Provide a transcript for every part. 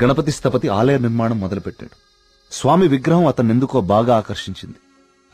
గణపతి స్థపతి ఆలయ నిర్మాణం మొదలుపెట్టాడు. స్వామి విగ్రహం అతన్నెందుకో బాగా ఆకర్షించింది.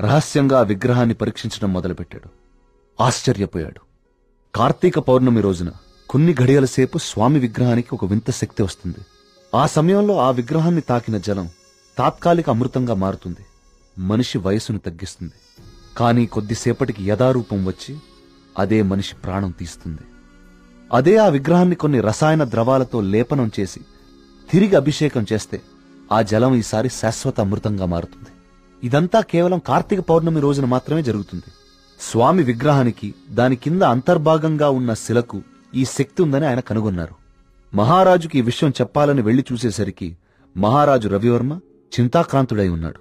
రహస్యంగా ఆ విగ్రహాన్ని పరీక్షించడం మొదలుపెట్టాడు. ఆశ్చర్యపోయాడు. కార్తీక పౌర్ణమి రోజున కొన్ని ఘడియల సేపు స్వామి విగ్రహానికి ఒక వింత శక్తి వస్తుంది. ఆ సమయంలో ఆ విగ్రహాన్ని తాకిన జలం తాత్కాలిక అమృతంగా మారుతుంది. మనిషి వయసును తగ్గిస్తుంది. కానీ కొద్దిసేపటికి యథారూపం వచ్చి అదే మనిషి ప్రాణం తీస్తుంది. అదే ఆ విగ్రహాన్ని కొన్ని రసాయన ద్రవాలతో లేపనం చేసి తిరిగి అభిషేకం చేస్తే ఆ జలం ఈసారి శాశ్వత అమృతంగా మారుతుంది. ఇదంతా కేవలం కార్తీక పౌర్ణమి రోజున మాత్రమే జరుగుతుంది. స్వామి విగ్రహానికి దాని కింద అంతర్భాగంగా ఉన్న శిలకు ఈ శక్తి ఉందని ఆయన కనుగొన్నారు. మహారాజుకి ఈ విషయం చెప్పాలని వెళ్లి చూసేసరికి మహారాజు రవివర్మ చింతాక్రాంతుడై ఉన్నాడు.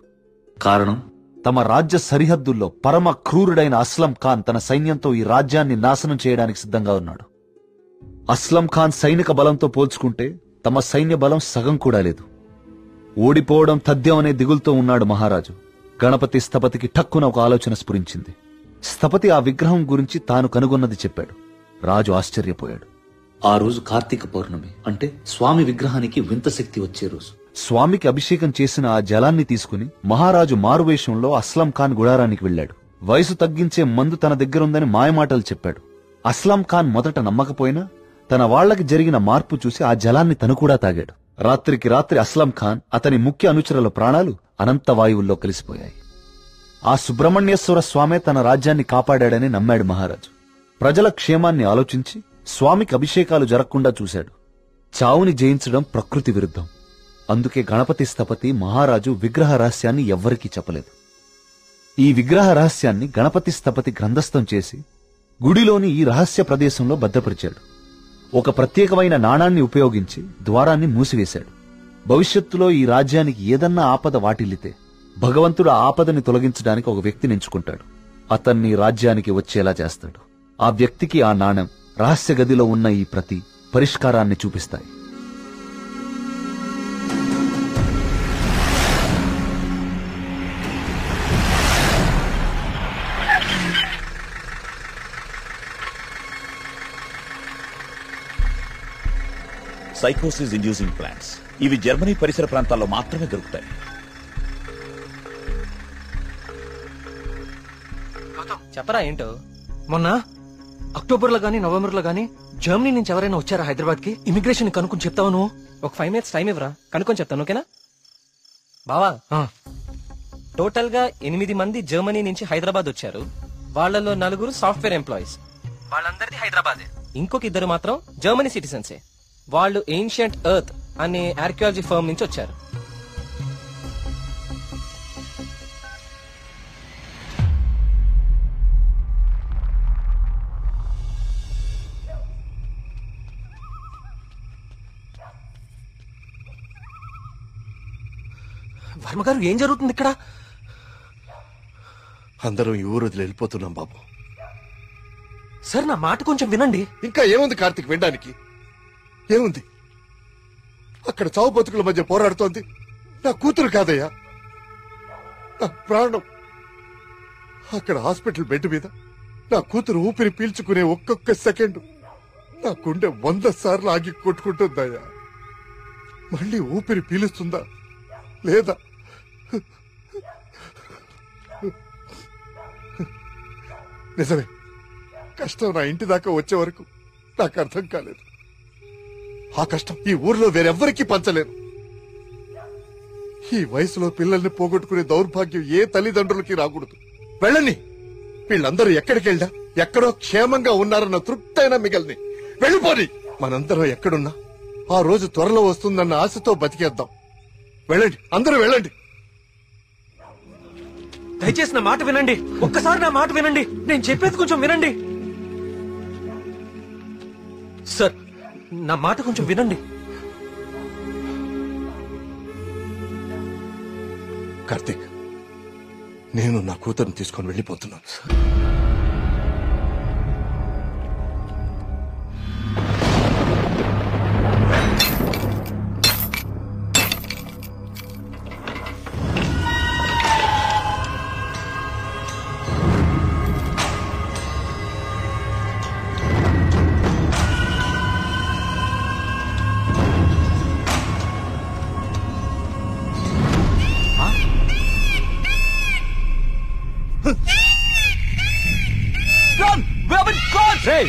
కారణం, తమ రాజ్య సరిహద్దుల్లో పరమ క్రూరుడైన అస్లం ఖాన్ తన సైన్యంతో ఈ రాజ్యాన్ని నాశనం చేయడానికి సిద్ధంగా ఉన్నాడు. అస్లం ఖాన్ సైనిక బలంతో పోల్చుకుంటే తమ సైన్య బలం సగం కూడా లేదు. ఓడిపోవడం తథ్యం అనే దిగులుతో ఉన్నాడు మహారాజు. గణపతి స్థపతికి ఠక్కున ఒక ఆలోచన స్ఫురించింది. స్థపతి ఆ విగ్రహం గురించి తాను కనుగొన్నది చెప్పాడు. రాజు ఆశ్చర్యపోయాడు. ఆ రోజు కార్తీక పౌర్ణమి, అంటే స్వామి విగ్రహానికి వింత శక్తి వచ్చే రోజు. స్వామికి అభిషేకం చేసిన ఆ జలాన్ని తీసుకుని మహారాజు మారువేషంలో అస్లం ఖాన్ గుడారానికి వెళ్లాడు. వయసు తగ్గించే మందు తన దగ్గరుందని మాయమాటలు చెప్పాడు. అస్లం ఖాన్ మొదట నమ్మకపోయినా తన వాళ్లకి జరిగిన మార్పు చూసి ఆ జలాన్ని తను కూడా తాగాడు. రాత్రికి రాత్రి అస్లం ఖాన్, అతని ముఖ్య అనుచరుల ప్రాణాలు అనంత వాయువుల్లో కలిసిపోయాయి. ఆ సుబ్రహ్మణ్యేశ్వర స్వామే తన రాజ్యాన్ని కాపాడాడని నమ్మాడు మహారాజు. ప్రజల క్షేమాన్ని ఆలోచించి స్వామికి అభిషేకాలు జరగకుండా చూశాడు. చావుని జయించడం ప్రకృతి విరుద్ధం. అందుకే గణపతి స్థపతి మహారాజు విగ్రహ రహస్యాన్ని ఎవ్వరికీ చెప్పలేదు. ఈ విగ్రహ రహస్యాన్ని గణపతి స్థపతి గ్రంథస్థం చేసి గుడిలోని ఈ రహస్య ప్రదేశంలో భద్రపరిచాడు. ఒక ప్రత్యేకమైన నాణాన్ని ఉపయోగించి ద్వారాన్ని మూసివేశాడు. భవిష్యత్తులో ఈ రాజ్యానికి ఏదన్నా ఆపద వాటిల్లితే భగవంతుడు ఆ ఆపదని తొలగించడానికి ఒక వ్యక్తిని ఎంచుకుంటాడు. అతన్ని రాజ్యానికి వచ్చేలా చేస్తాడు. ఆ వ్యక్తికి ఆ నాణెం, రహస్య గదిలో ఉన్న ఈ ప్రతి పరిష్కారాన్ని చూపిస్తాయి. సైకోసిస్ ఇండ్యూసింగ్ ప్లాంట్స్ ఇవి జర్మనీ పరిసర ప్రాంతాల్లో మాత్రమే దొరుకుతాయి. చెప్పరా ఏంటో, మొన్న అక్టోబర్లో గానీ నవంబర్లో గానీ జర్మనీ నుంచి ఎవరైనా వచ్చారా హైదరాబాద్ కి? ఇమిగ్రేషన్ కనుక్కొని చెప్తావు నువ్వు? ఒక 5 minutes టైం ఇవ్వరా, కనుక్కొని చెప్తాను. ఓకేనా బావా? టోటల్ గా 8 మంది జర్మనీ నుంచి హైదరాబాద్ వచ్చారు. వాళ్ళలో 4 సాఫ్ట్వేర్ ఎంప్లాయీస్. వాళ్ళందరిది హైదరాబాదే. ఇంకొక 2 మాత్రం జర్మనీ సిటిజన్సే. వాళ్ళు ఏన్షియంట్ ఎర్త్ అనే ఆర్కియాలజీ ఫర్మ్ నుంచి వచ్చారు. వర్మగారు, ఏం జరుగుతుంది ఇక్కడ? అందరం ఈ ఊరు వదిలి వెళ్ళిపోతున్నాం బాబు. సార్, నా మాట కొంచెం వినండి. ఇంకా ఏముంది కార్తీక్ వినడానికి? ఏముంది? అక్కడ చావు బతుకుల మధ్య పోరాడుతోంది నా కూతురు కాదయ్యా, నా ప్రాణం. అక్కడ హాస్పిటల్ బెడ్ మీద నా కూతురు ఊపిరి పీల్చుకునే ఒక్కొక్క సెకండ్ నా గుండె 100 సార్లు ఆగి కొట్టుకుంటుందయ్యా. మళ్ళీ ఊపిరి పీలుస్తుందా లేదా? నిజమే, కష్టం నా ఇంటి దాకా వచ్చే వరకు నాకు అర్థం కాలేదు. ఆ కష్టం ఈ ఊర్లో వేరెవ్వరికీ పంచలేను. ఈ వయసులో పిల్లల్ని పోగొట్టుకునే దౌర్భాగ్యం ఏ తల్లిదండ్రులకి రాకూడదు. వెళ్ళని, వీళ్ళందరూ ఎక్కడికి వెళ్ళా ఎక్కడో క్షేమంగా ఉన్నారన్న తృప్తైనా మిగల్ని. వెళ్ళిపోని. మనందరం ఎక్కడున్నా ఆ రోజు త్వరలో వస్తుందన్న ఆశతో బతికేద్దాం. వెళ్ళండి, అందరూ వెళ్ళండి. దయచేసి నా మాట వినండి. ఒక్కసారి నా మాట వినండి. నేను చెప్పేది కొంచెం వినండి. సార్, నా మాట కొంచెం వినండి. కార్తీక్, నేను నా కూతురుని తీసుకొని వెళ్ళిపోతున్నాను.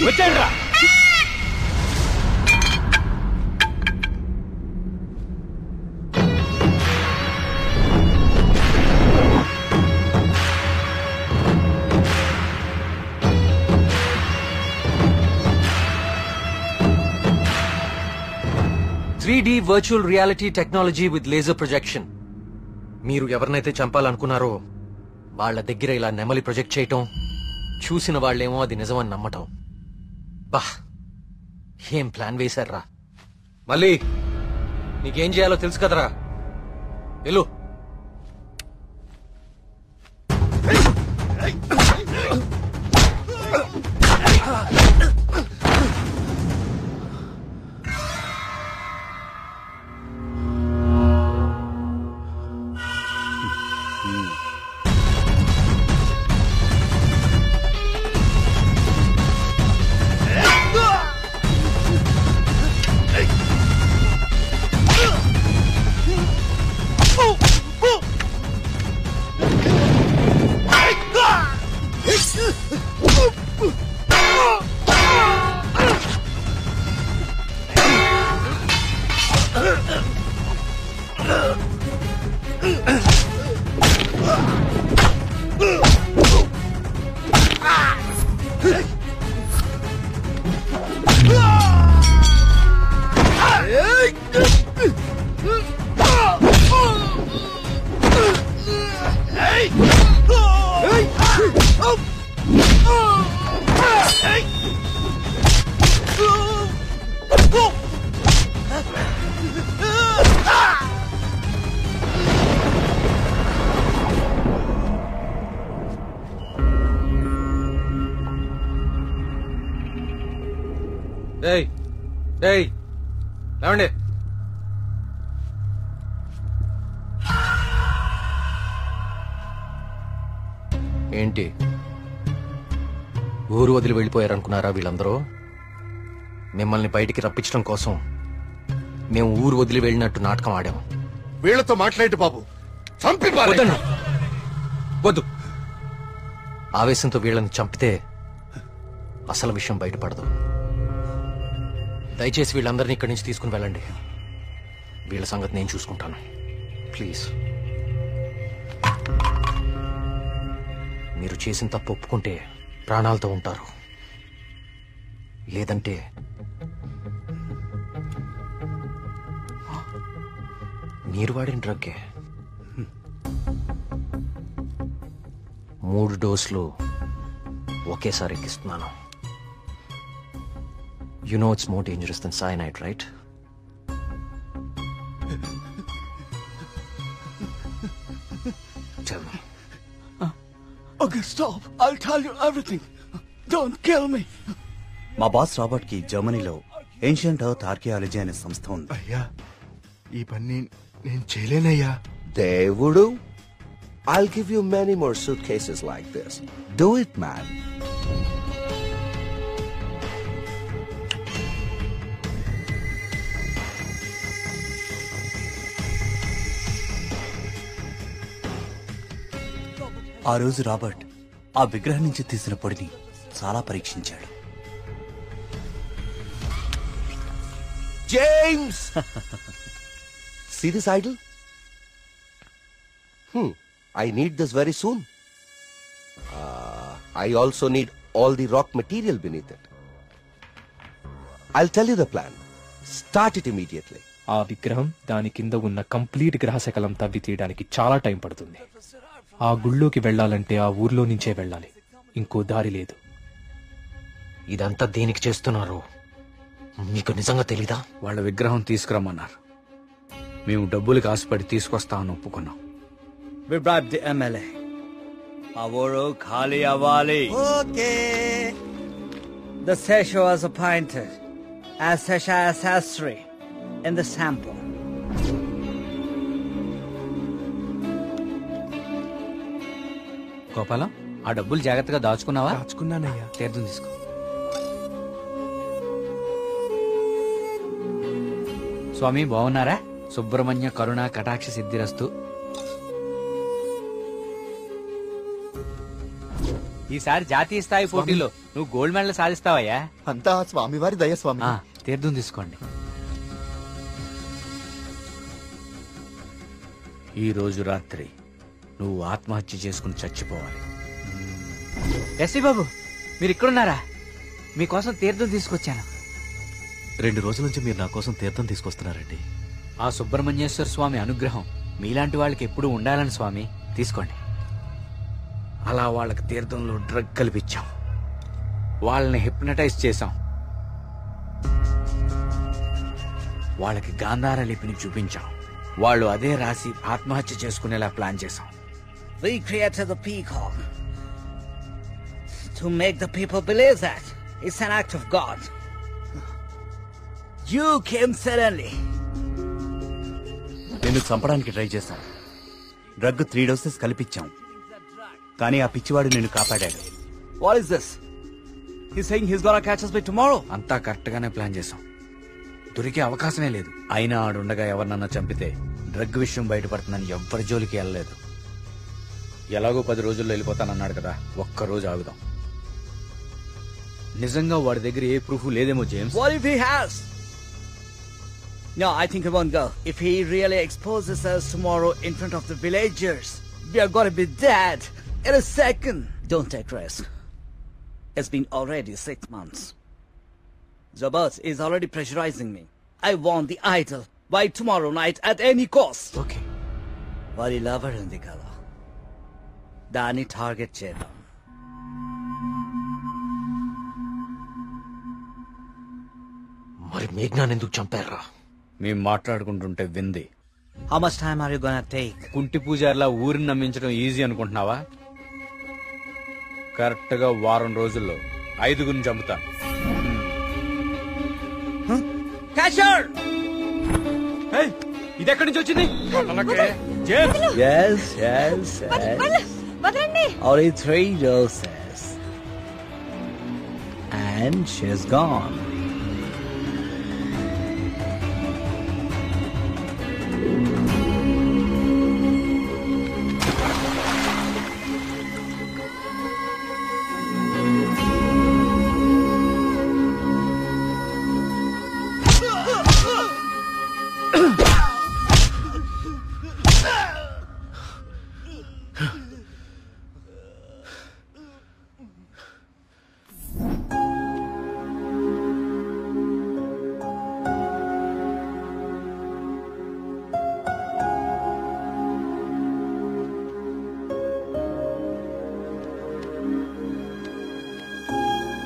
వచ్చేయండి రా. Virtual reality technology with laser projection. మీరు ఎవరినైతే చంపాలనుకున్నారో వాళ్ళ దగ్గర ఇలా నెమలి ప్రొజెక్ట్ చేయటం, చూసిన వాళ్ళేమో అది నిజమని నమ్మటం. బా, ఏం ప్లాన్ వేశారా? మళ్ళీ నీకేం చేయాలో తెలుసు కదరా, వెళ్ళు. లేవండి. ఏంటి ఊరు వదిలి వెళ్ళిపోయారనుకున్నారా వీళ్ళందరూ? మిమ్మల్ని బయటికి రప్పించడం కోసం మేము ఊరు వదిలి వెళ్ళినట్టు నాటకం ఆడాము. వీళ్లతో మాట్లాడి బాబు, చంపి పారేయ్. వద్దు. ఆవేశంతో వీళ్ళని చంపితే అసలు విషయం బయటపడదు. దయచేసి వీళ్ళందరినీ ఇక్కడి నుంచి తీసుకుని వెళ్ళండి. వీళ్ళ సంగతి నేను చూసుకుంటాను. ప్లీజ్. మీరు చేసిన తప్పు ఒప్పుకుంటే ప్రాణాలతో ఉంటారు, లేదంటే మీరు వాడిన డ్రగ్గే 3 డోసులు ఒకేసారి ఎక్కిస్తున్నాను. You know it's more dangerous than cyanide, right? Tell me. Okay, stop. I'll tell you everything. Don't kill me. మా బాస్ రాబర్ట్ కి జర్మనీలో ఏన్షియంట్ ఎర్త్ ఆర్కియాలజీ అనే సంస్థ ఉంది. అయ్యా, ఈ పని నేను చేయలేనయ్యా. దేవుడు, I'll give you many more suitcases like this. Do it, man. ఆ రోజు రాబర్ట్ ఆ విగ్రహం నుంచి తీసిన పొడిని చాలా పరీక్షించాడు. James! See this idol? I need this very soon. I also need all the rock material beneath it. I'll tell you the plan. Start it immediately. ఆ విగ్రహం దాని కింద ఉన్న కంప్లీట్ గ్రహశకలం తవ్వి తీయడానికి చాలా టైం పడుతుంది. ఆ గుళ్ళోకి వెళ్లాలంటే ఆ ఊర్లో నుంచే వెళ్ళాలి, ఇంకో దారి లేదు. ఇదంతా దేనికి చేస్తున్నారు మీకు నిజంగా తెలీదా? వాళ్ళ విగ్రహం తీసుకురమ్మన్నారు. మేము డబ్బులకి ఆశపడి తీసుకొస్తామని ఒప్పుకున్నాం. We bribed the MLA. ఆ ఊరు ఖాళీ అవ్వాలి. Okay. The Sesha was appointed as Sesha Sastry in the sample. Gopalam, ఆ డబ్బులు జాగ్రత్తగా దాచుకున్నావా? దాచుకున్నానయ్యా. తీర్థం తీసుకో. స్వామి బాగున్నారా? సుబ్రహ్మణ్య కరుణ కటాక్ష సిద్ధిరస్తు. ఈసారి జాతీయ స్థాయి పోటీలో నువ్వు గోల్డ్ మెడల్ సాధిస్తావయ్యా. అంతా స్వామివారి దయ స్వామి. తీర్థం తీసుకోండి. ఈ రోజు రాత్రి నువ్వు ఆత్మహత్య చేసుకుని చచ్చిపోవాలి. ఎస్సీ బాబు, మీరు ఇక్కడున్నారా? మీకోసం తీర్థం తీసుకొచ్చాను. 2 రోజుల నుంచి మీరు నా కోసం తీర్థం తీసుకొస్తున్నారండి. ఆ సుబ్రహ్మణ్యేశ్వర స్వామి అనుగ్రహం మీలాంటి వాళ్ళకి ఎప్పుడూ ఉండాలని స్వామి. తీసుకోండి. అలా వాళ్ళకి తీర్థంలో డ్రగ్ కల్పించాం, వాళ్ళని హిప్నటైజ్ చేశాం, వాళ్ళకి గాంధార లిపిని చూపించాం, వాళ్ళు అదే రాసి ఆత్మహత్య చేసుకునేలా ప్లాన్ చేశాం. We created the peacock to make the people believe that it's an act of God. You came suddenly. నేను చంపడానికి ట్రై చేశాను. డ్రగ్ 3 డోసెస్ కల్పించాం, కానీ ఆ పిచ్చివాడు నేను కాపాడాడు. What is this? He's saying he's gonna catch us by tomorrow. అంతా correct గానే ప్లాన్ చేశాం. దొరికే అవకాశమే లేదు. అయినా ఆడుండగా ఎవరినన్నా చంపితే డ్రగ్ విషయం బయటపడుతుందని ఎవ్వరి జోలికి వెళ్ళలేదు. ఎలాగో 10 రోజుల్లో వెళ్ళిపోతానన్నాడు కదా, ఒక్కరోజు ఆగుదాం. నిజంగా వాడి దగ్గర ఏ ప్రూఫ్ లేదేమో James. What if he has? No, I think it won't go. If he really exposes us tomorrow in front of the villagers, we are gonna be dead in a second. Don't take risk. It's been already 6 months. The boss is already pressurizing me. I want the idol by tomorrow night at any cost. Okay. Wali lover undi kada. Dani target chedam. మరి మేఘ్నాన్ని ఎందుకు చంపారా? మేము మాట్లాడుకుంటుంటే వింది. How much time are you gonna take? కుంటి పూజారిలా ఊరిని నమ్మించడం easy అనుకుంటున్నావా? Correct గా 1 వారం రోజుల్లో 5గురిని చంపుతాను. Catcher! ఇది ఎక్కడి నుంచి వచ్చింది? Yes, yes, yes. Only 3 doses. And she's gone.